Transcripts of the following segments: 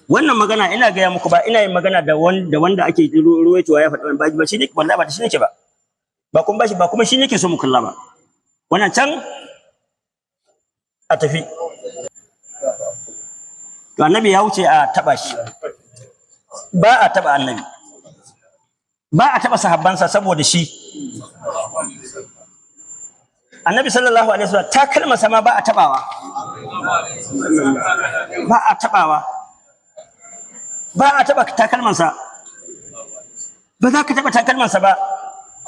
wannan magana ina gaya muku ba ina yin magana da wanda ake ruwaitowa ya faɗi ba shi ne wallahi ba shi nake ba ba kuma shi nake so mu kalla ba wannan can a tafi to annabi ya wuce a taba shi ba a taba annabi ba a taba sahabbansa saboda shi annabi sallallahu alaihi wasallam ta kalma sama ba a tabawa ba a taba takalmansa ba za ka taba takalmansa ba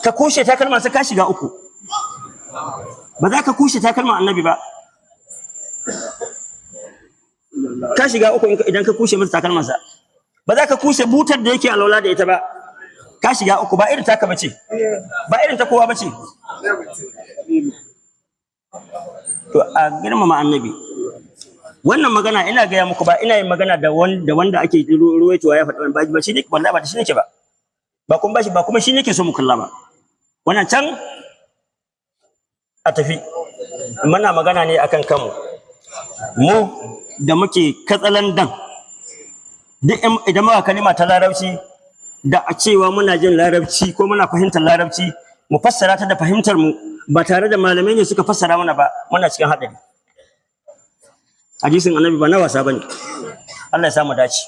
ka kushe takalmansa ka shiga uku ba za ka kushe takalman annabi ba ka shiga uku idan ka kushe masa takalmansa ba za ka kushe butar da yake alwala da ita ba ka shiga uku ba irin taka bace ba irin ta kowa bace to a girmama annabi wannan magana ina gaya muku ba ina yin magana da wanda ake ruwaitowa ya faɗi ba shi ne wallahi ba shi nake ba kuma shi nake so mu kalla ba wannan can a tafi muna magana ne akan kanmu mu da muke katsalandan duk idan muka kalima ta larabci da a cewa muna jin larabci ko muna fahimtar larabci mu fassara ta da fahimtar mu ba tare da malamai ne suka fassara mana ba muna cikin haɗari hadisin annabi ba na wasa bane Allah ya samu dace